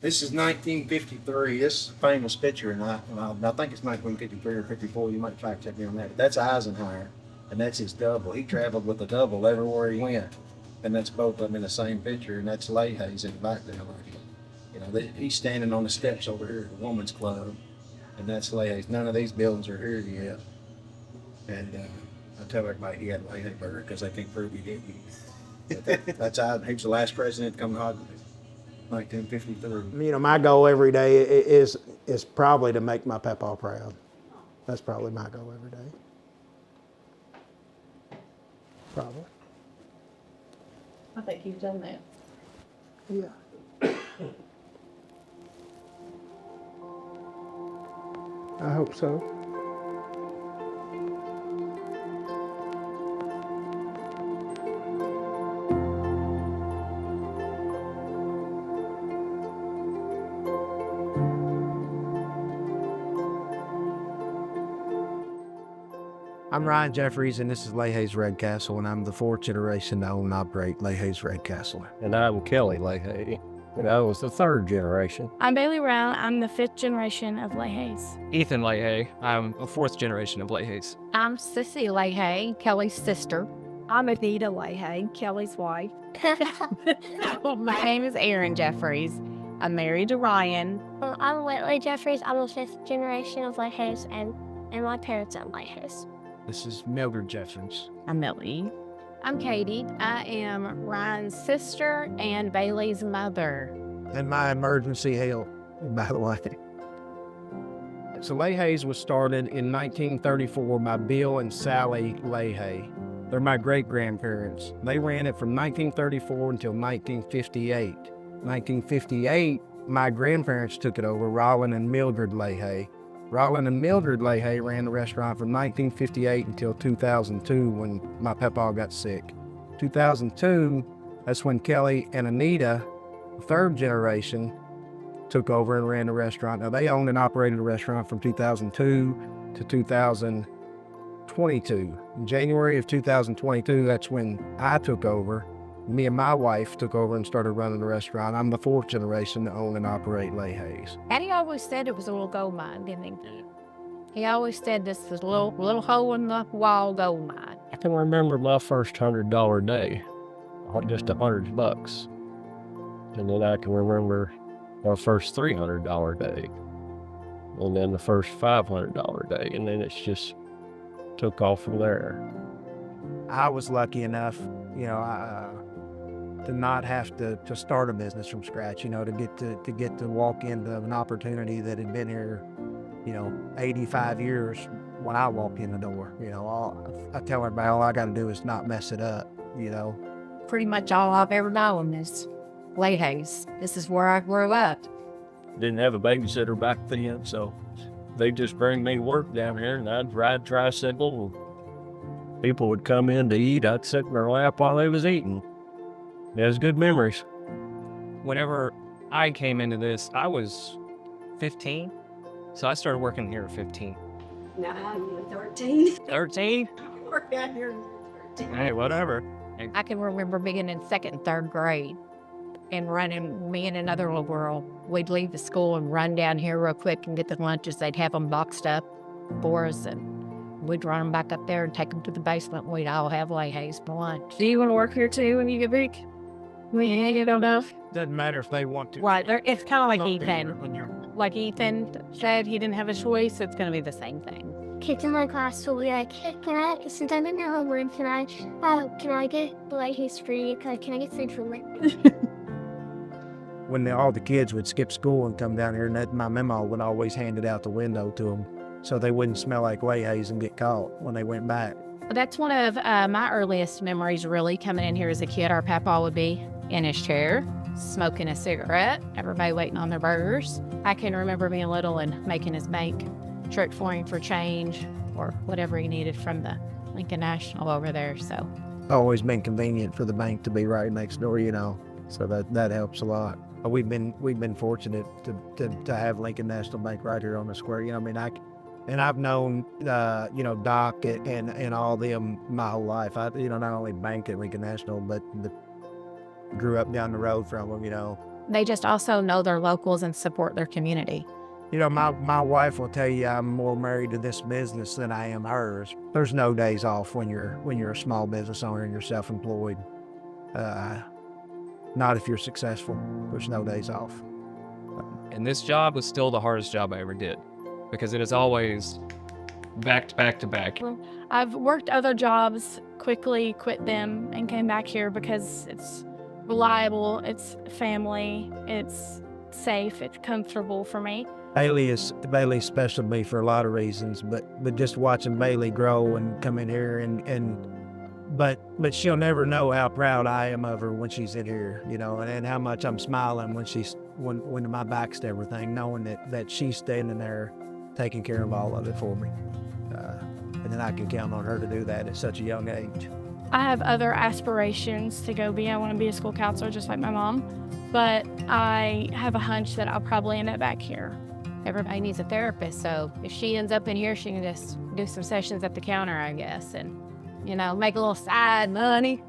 This is 1953. This is a famous picture, and I think it's 1953 or 54. You might fact check me on that. But that's Eisenhower, and that's his double. He traveled with a double everywhere he went, and that's both of them in the same picture. And that's Laha's in the background right here. You know, he's standing on the steps over here at the Women's Club, and that's Laha's. None of these buildings are here yet. And I tell everybody he had a Laha burger because they can't prove he didn't. That's he was the last president to come to Hodgenville. 1953. You know, my goal every day is probably to make my papa proud. That's probably my goal every day. Probably. I think you've done that. Yeah. I hope so. I'm Ryan Jeffries, and this is Laha's Red Castle, and I'm the fourth generation to own and operate Laha's Red Castle. And I'm Kelly Laha, and I was the third generation. I'm Bailey Brown. I'm the fifth generation of Laha's. Ethan Laha. I'm a fourth generation of Laha's. I'm Sissy Laha, Kelly's sister. I'm Anita Laha, Kelly's wife. My name is Erin Jeffries. I'm married to Ryan. I'm Whitley Jeffries. I'm the fifth generation of Laha's, and my parents are Laha's. This is Mildred Jeffries. I'm Millie. I'm Katie. I am Ryan's sister and Bailey's mother. And my emergency help, by the way. So Laha's was started in 1934 by Bill and Sally Laha. They're my great-grandparents. They ran it from 1934 until 1958. 1958, my grandparents took it over, Rollin and Mildred Laha. Rollin and Mildred Laha ran the restaurant from 1958 until 2002 when my papa got sick. 2002, that's when Kelly and Anita, the third generation, took over and ran the restaurant. Now, they owned and operated the restaurant from 2002 to 2022. In January of 2022, that's when I took over. Me and my wife took over and started running the restaurant. I'm the fourth generation to own and operate Laha's. Daddy always said it was a little gold mine, didn't he? He always said this is a little hole in the wall gold mine. I can remember my first $100 day, just $100. And then I can remember our first $300 day. And then the first $500 day. And then it's just took off from there. I was lucky enough, you know, to not have to start a business from scratch, you know, to get to walk into an opportunity that had been here, you know, 85 years when I walked in the door. You know, I tell everybody all I got to do is not mess it up, you know. Pretty much all I've ever known is Laha's. This is where I grew up. Didn't have a babysitter back then, so they just bring me work down here, and I'd ride tricycle. And people would come in to eat. I'd sit in their lap while they was eating. It was good memories. Whenever I came into this, I was 15. So I started working here at 15. Now I'm 13. 13? We're down here 13. Hey, whatever. I can remember being in second and third grade and running, me and another little girl, we'd leave the school and run down here real quick and get the lunches. They'd have them boxed up for us, and we'd run them back up there and take them to the basement. We'd all have Laha's for lunch. Do you want to work here too when you get big? You don't know. Doesn't matter if they want to. Right. It's kind of like Ethan. Like Ethan said he didn't have a choice. It's going to be the same thing. Kids in my class will be like, hey, since I'm in your homeroom, can I get Laha's free? Can I get food from it? When all the kids would skip school and come down here, and my memo would always hand it out the window to them so they wouldn't smell like Laha's and get caught when they went back. That's one of my earliest memories really coming in here as a kid. Our papa would be in his chair, smoking a cigarette, everybody waiting on their burgers. I can remember being little and making his bank trip for him for change or whatever he needed from the Lincoln National over there. So Always been convenient for the bank to be right next door, you know, so that helps a lot. We've been fortunate to have Lincoln National Bank right here on the square. You know, I mean, I've known you know, Doc and all them my whole life. I not only banked at Lincoln National, but grew up down the road from them. You know, they just also know their locals and support their community. You know, my wife will tell you I'm more married to this business than I am hers. There's no days off when you're a small business owner and you're self-employed. Not if you're successful. There's no days off. And this job was still the hardest job I ever did because it is always back to back to back. I've worked other jobs, quickly quit them, and came back here because it's reliable, it's family, it's safe, it's comfortable for me. Bailey's special to me for a lot of reasons, but just watching Bailey grow and come in here but she'll never know how proud I am of her when she's in here, you know, and how much I'm smiling when my back's to everything, knowing that she's standing there taking care of all of it for me. And then I can count on her to do that at such a young age. I have other aspirations to go be. I want to be a school counselor just like my mom, but I have a hunch that I'll probably end up back here. Everybody needs a therapist, so if she ends up in here, she can just do some sessions at the counter, I guess, and, you know, make a little side money.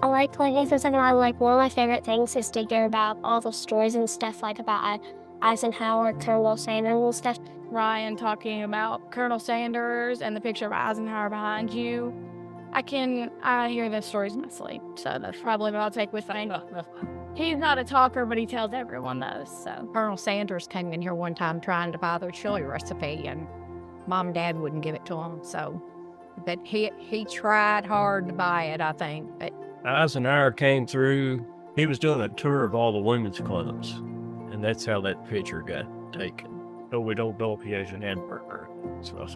I like this is another one of my favorite things is to hear about all the stories and stuff like about Eisenhower, Colonel Sanders and stuff. Ryan talking about Colonel Sanders and the picture of Eisenhower behind you. I hear those stories in my sleep, so that's probably what I'll take with me. He's not a talker, but he tells everyone those, so. Colonel Sanders came in here one time trying to buy their chili recipe, and Mom and Dad wouldn't give it to him, so. But he tried hard to buy it, I think. But Eisenhower came through. He was doing a tour of all the women's clubs, and that's how that picture got taken. So we don't know if he has an hamburger. So,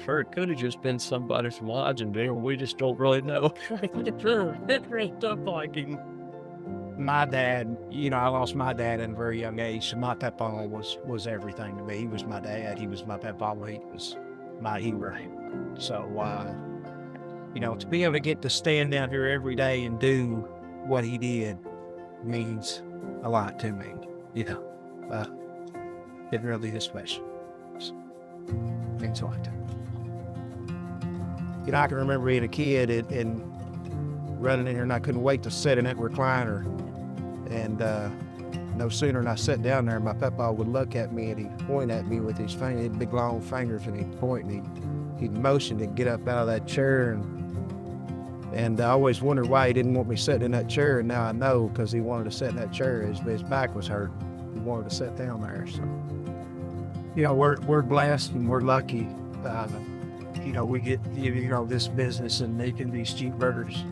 or it could have just been somebody from Hodgenville. We just don't really know. It dressed up like him. My dad, you know, I lost my dad at a very young age, so my papa was everything to me. He was my dad. He was my papa. He was my hero. So, you know, to be able to get to stand down here every day and do what he did means a lot to me. You know, it really is special. It means a lot to me. You know, I can remember being a kid and running in here, and I couldn't wait to sit in that recliner. And no sooner than I sat down there, my papa would look at me and he'd point at me with his finger, his big long fingers, and he'd point and he'd motion to get up out of that chair. And I always wondered why he didn't want me sitting in that chair. And now I know, because he wanted to sit in that chair. His back was hurt. He wanted to sit down there. So, you know, we're blessed and we're lucky. You know, we get, you know, this business and making these cheeseburgers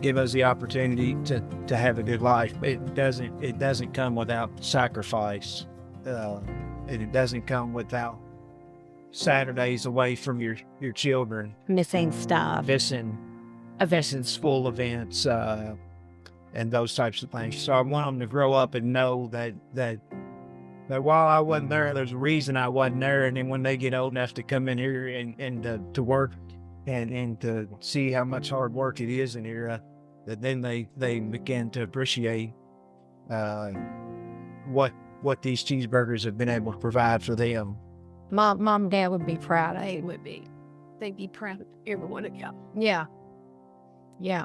give us the opportunity to have a good life. It doesn't come without sacrifice. And it doesn't come without Saturdays away from your children. missing stuff. Missing school events, and those types of things. So I want them to grow up and know that while I wasn't there, there's a reason I wasn't there. And then when they get old enough to come in here and to work and to see how much hard work it is in here, that then they begin to appreciate what these cheeseburgers have been able to provide for them. Mom and Dad would be proud. They would be. They'd be proud of every one of y'all. Yeah. Yeah.